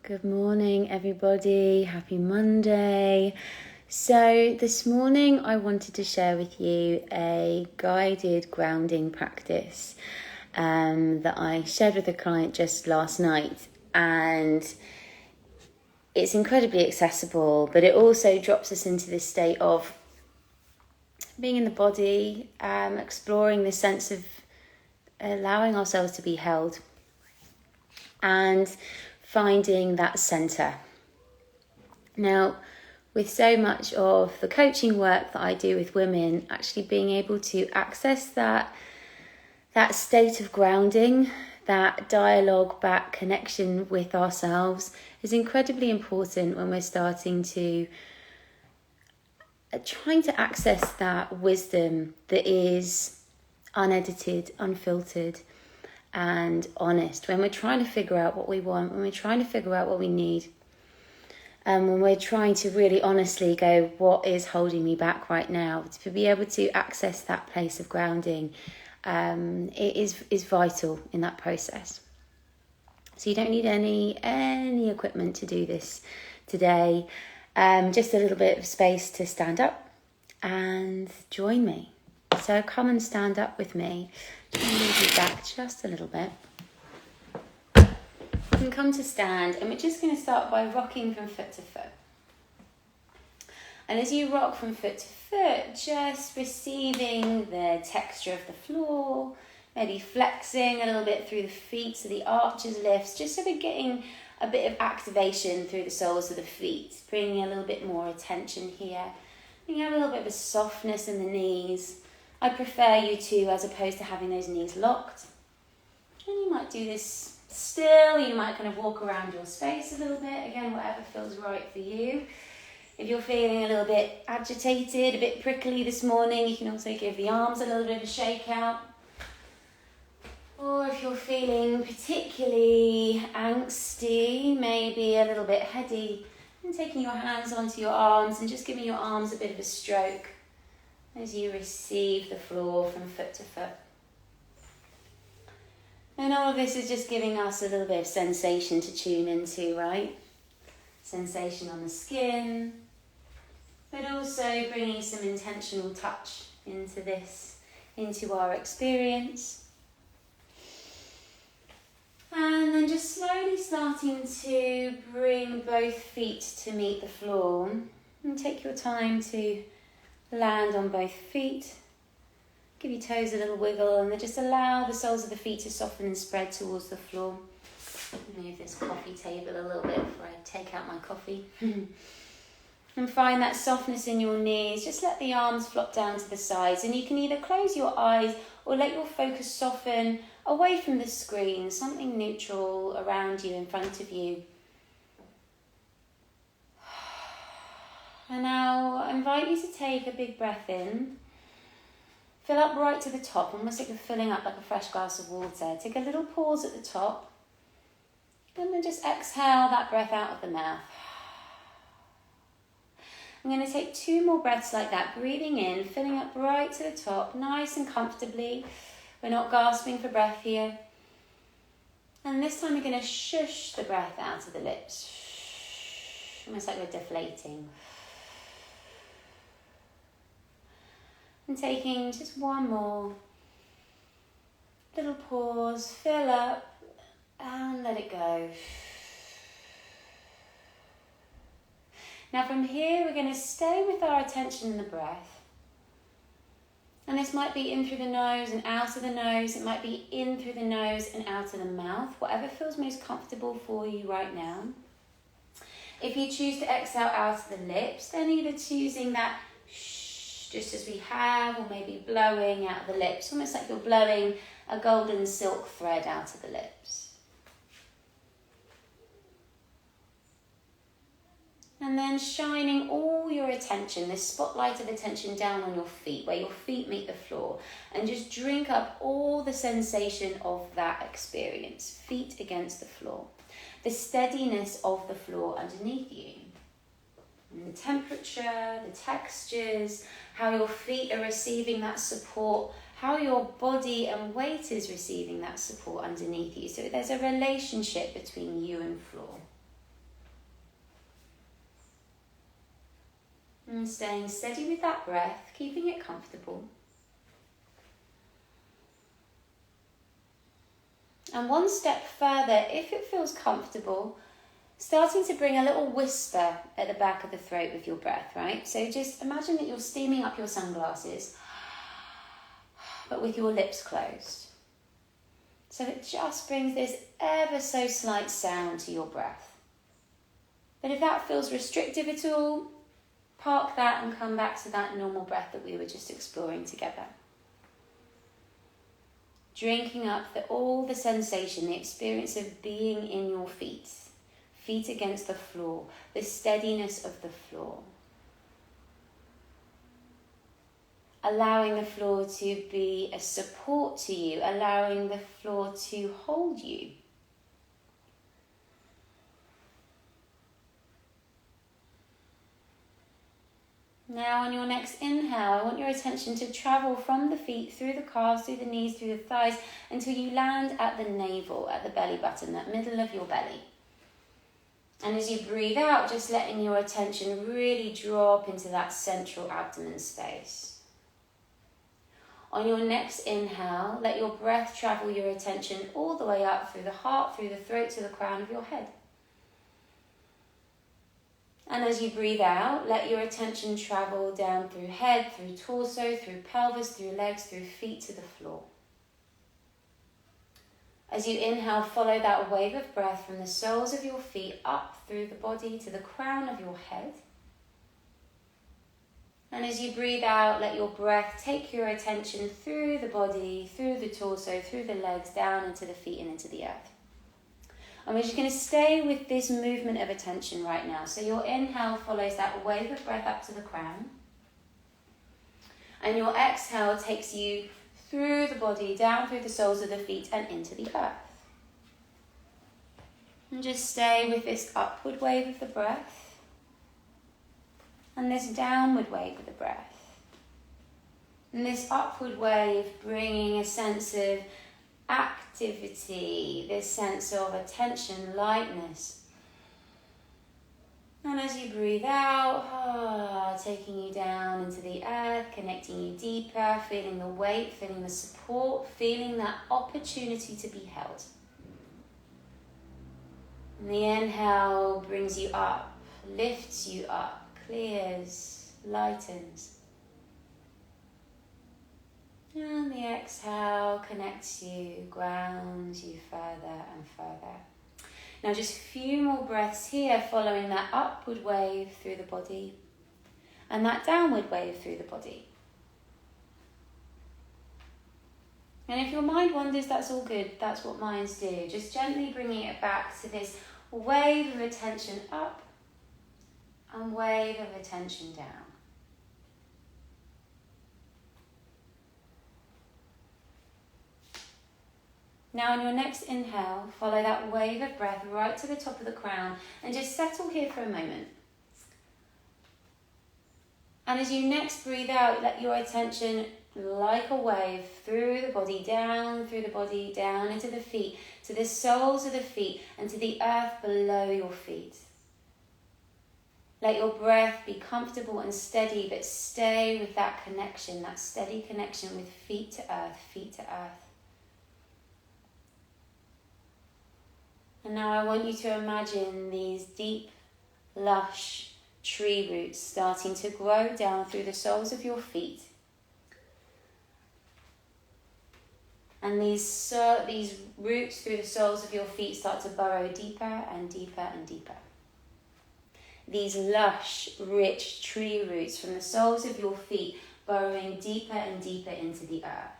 Good morning, everybody. Happy Monday. So this morning I wanted to share with you a guided grounding practice that I shared with a client just last night. And it's incredibly accessible, but it also drops us into this state of being in the body, exploring this sense of allowing ourselves to be held and finding that center. Now, with so much of the coaching work that I do with women, actually being able to access that state of grounding, that dialogue back connection with ourselves is incredibly important when we're starting to trying to access that wisdom that is unedited, unfiltered, and honest, when we're trying to figure out what we want, when we're trying to figure out what we need, and when we're trying to really honestly go, what is holding me back right now? To be able to access that place of grounding it is vital in that process. So you don't need any equipment to do this today, just a little bit of space to stand up and join me. So come and stand up with me. Move you back just a little bit. You can come to stand, and we're just going to start by rocking from foot to foot. And as you rock from foot to foot, just receiving the texture of the floor, maybe flexing a little bit through the feet so the arches lifts, just so we're getting a bit of activation through the soles of the feet, bringing a little bit more attention here. You have a little bit of a softness in the knees. I prefer you to, as opposed to having those knees locked. And you might do this still. You might kind of walk around your space a little bit. Again, whatever feels right for you. If you're feeling a little bit agitated, a bit prickly this morning, you can also give the arms a little bit of a shake out. Or if you're feeling particularly angsty, maybe a little bit heady, and taking your hands onto your arms and just giving your arms a bit of a stroke as you receive the floor from foot to foot. And all of this is just giving us a little bit of sensation to tune into, right? Sensation on the skin, but also bringing some intentional touch into this, into our experience. And then just slowly starting to bring both feet to meet the floor. And take your time to land on both feet. Give your toes a little wiggle, and then just allow the soles of the feet to soften and spread towards the floor. Move this coffee table a little bit before I take out my coffee. And find that softness in your knees. Just let the arms flop down to the sides, and you can either close your eyes or let your focus soften away from the screen, something neutral around you, in front of you. And now I invite you to take a big breath in. Fill up right to the top, almost like you're filling up like a fresh glass of water. Take a little pause at the top. And then just exhale that breath out of the mouth. I'm going to take 2 more breaths like that, breathing in, filling up right to the top, nice and comfortably. We're not gasping for breath here. And this time we're going to shush the breath out of the lips. Almost like we're deflating. And taking just 1 more little pause, fill up and let it go. Now from here we're going to stay with our attention in the breath. And this might be in through the nose and out of the nose. It might be in through the nose and out of the mouth. Whatever feels most comfortable for you right now. If you choose to exhale out of the lips, then either choosing that shh, just as we have, or maybe blowing out of the lips. Almost like you're blowing a golden silk thread out of the lips. And then shining all your attention, this spotlight of attention down on your feet, where your feet meet the floor. And just drink up all the sensation of that experience. Feet against the floor. The steadiness of the floor underneath you. And the temperature, the textures, how your feet are receiving that support, how your body and weight is receiving that support underneath you. So there's a relationship between you and floor. And staying steady with that breath, keeping it comfortable. And one step further, if it feels comfortable, starting to bring a little whisper at the back of the throat with your breath, right? So just imagine that you're steaming up your sunglasses, but with your lips closed. So it just brings this ever so slight sound to your breath. But if that feels restrictive at all, park that and come back to that normal breath that we were just exploring together. Drinking up all the sensation, the experience of being in your feet against the floor, the steadiness of the floor. Allowing the floor to be a support to you, allowing the floor to hold you. Now on your next inhale, I want your attention to travel from the feet, through the calves, through the knees, through the thighs, until you land at the navel, at the belly button, that middle of your belly. And as you breathe out, just letting your attention really drop into that central abdomen space. On your next inhale, let your breath travel your attention all the way up through the heart, through the throat, to the crown of your head. And as you breathe out, let your attention travel down through head, through torso, through pelvis, through legs, through feet to the floor. As you inhale, follow that wave of breath from the soles of your feet up through the body to the crown of your head. And as you breathe out, let your breath take your attention through the body, through the torso, through the legs, down into the feet and into the earth. And we're just going to stay with this movement of attention right now. So your inhale follows that wave of breath up to the crown. And your exhale takes you through the body, down through the soles of the feet and into the earth. And just stay with this upward wave of the breath. And this downward wave of the breath. And this upward wave bringing a sense of activity, this sense of attention, lightness. And as you breathe out, taking you down into the earth, connecting you deeper, feeling the weight, feeling the support, feeling that opportunity to be held. And the inhale brings you up, lifts you up, clears, lightens. And the exhale connects you, grounds you further and further. Now just a few more breaths here, following that upward wave through the body and that downward wave through the body. And if your mind wanders, that's all good. That's what minds do. Just gently bringing it back to this wave of attention up and wave of attention down. Now on your next inhale, follow that wave of breath right to the top of the crown and just settle here for a moment. And as you next breathe out, let your attention, like a wave, through the body, down into the feet, to the soles of the feet and to the earth below your feet. Let your breath be comfortable and steady, but stay with that connection, that steady connection with feet to earth, feet to earth. And now I want you to imagine these deep, lush tree roots starting to grow down through the soles of your feet. And these roots through the soles of your feet start to burrow deeper and deeper and deeper. These lush, rich tree roots from the soles of your feet burrowing deeper and deeper into the earth.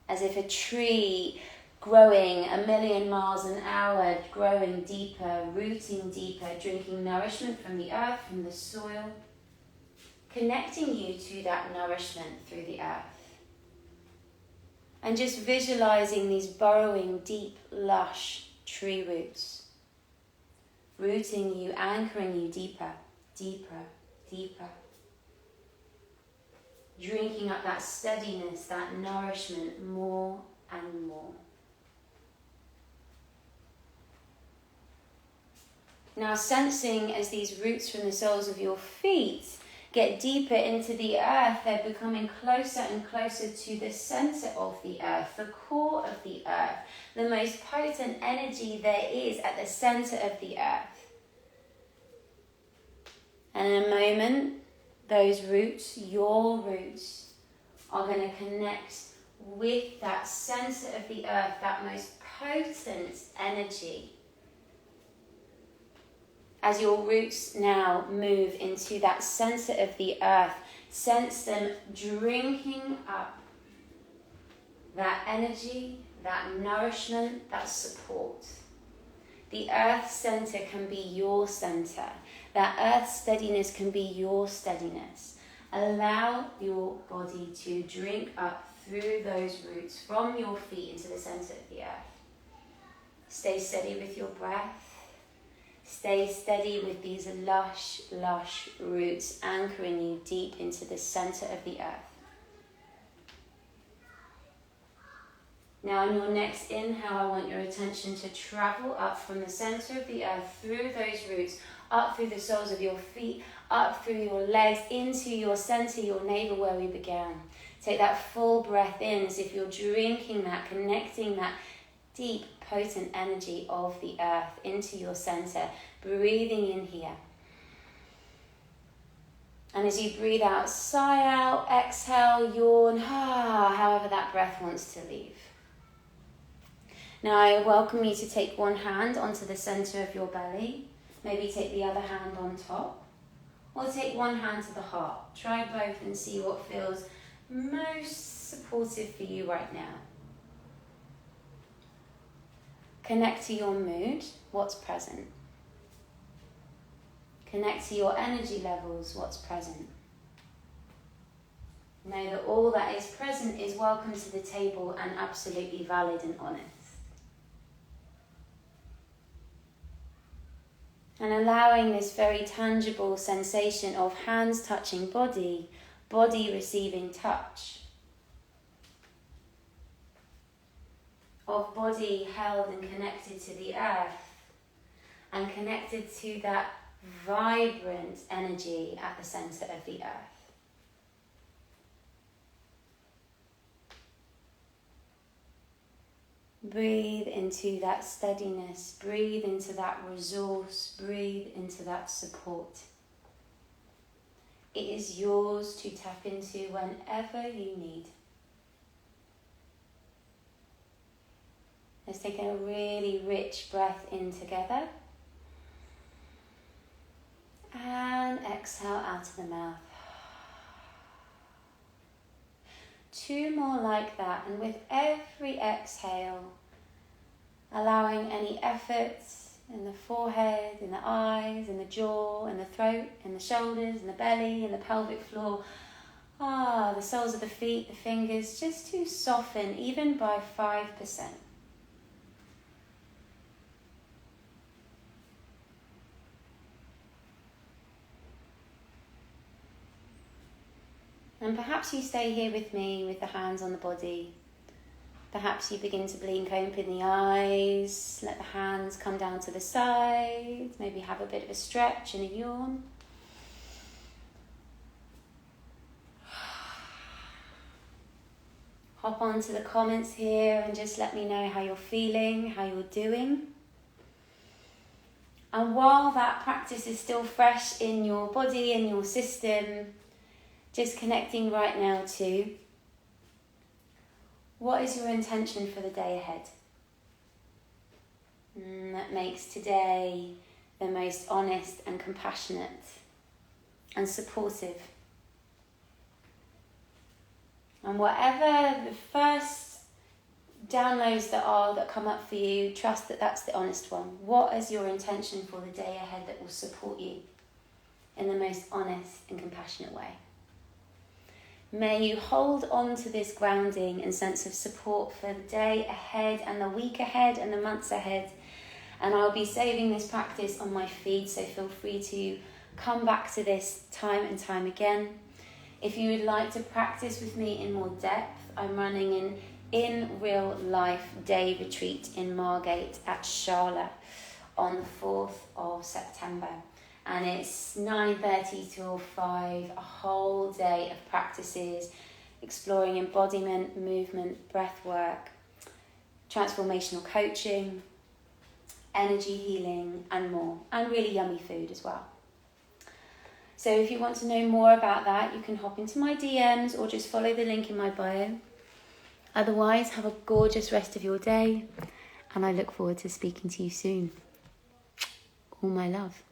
As if a tree growing 1,000,000 miles an hour, growing deeper, rooting deeper, drinking nourishment from the earth, from the soil, connecting you to that nourishment through the earth. And just visualizing these burrowing, deep, lush tree roots, rooting you, anchoring you deeper, deeper, deeper. Drinking up that steadiness, that nourishment more and more. Now sensing as these roots from the soles of your feet get deeper into the earth, they're becoming closer and closer to the center of the earth, the core of the earth, the most potent energy there is at the center of the earth. And in a moment, those roots, your roots, are going to connect with that center of the earth, that most potent energy. As your roots now move into that center of the earth, sense them drinking up that energy, that nourishment, that support. The earth center can be your center. That earth steadiness can be your steadiness. Allow your body to drink up through those roots from your feet into the center of the earth. Stay steady with your breath. Stay steady with these lush, lush roots anchoring you deep into the center of the earth. Now on your next inhale, I want your attention to travel up from the center of the earth through those roots, up through the soles of your feet, up through your legs, into your center, your navel where we began. Take that full breath in as if you're drinking that, connecting that deep, potent energy of the earth into your center, breathing in here. And as you breathe out, sigh out, exhale, yawn, however that breath wants to leave. Now I welcome you to take one hand onto the center of your belly, maybe take the other hand on top, or take one hand to the heart. Try both and see what feels most supportive for you right now. Connect to your mood, what's present. Connect to your energy levels, what's present. Know that all that is present is welcome to the table and absolutely valid and honest. And allowing this very tangible sensation of hands touching body, body receiving touch. Of body held and connected to the earth and connected to that vibrant energy at the center of the earth. Breathe into that steadiness, breathe into that resource, breathe into that support. It is yours to tap into whenever you need. Let's take a really rich breath in together. And exhale out of the mouth. 2 more like that, and with every exhale, allowing any efforts in the forehead, in the eyes, in the jaw, in the throat, in the shoulders, in the belly, in the pelvic floor, the soles of the feet, the fingers, just to soften even by 5%. And perhaps you stay here with me with the hands on the body. Perhaps you begin to blink open the eyes, let the hands come down to the sides, maybe have a bit of a stretch and a yawn. Hop on to the comments here and just let me know how you're feeling, how you're doing. And while that practice is still fresh in your body and your system, just connecting right now to what is your intention for the day ahead? That makes today the most honest and compassionate and supportive. And whatever the first downloads that come up for you, trust that that's the honest one. What is your intention for the day ahead that will support you in the most honest and compassionate way? May you hold on to this grounding and sense of support for the day ahead and the week ahead and the months ahead. And I'll be saving this practice on my feed, so feel free to come back to this time and time again. If you would like to practice with me in more depth, I'm running an in real life day retreat in Margate at Shala on the 4th of September. And it's 9:30 till 5, a whole day of practices, exploring embodiment, movement, breath work, transformational coaching, energy healing, and more. And really yummy food as well. So if you want to know more about that, you can hop into my DMs or just follow the link in my bio. Otherwise, have a gorgeous rest of your day, and I look forward to speaking to you soon. All my love.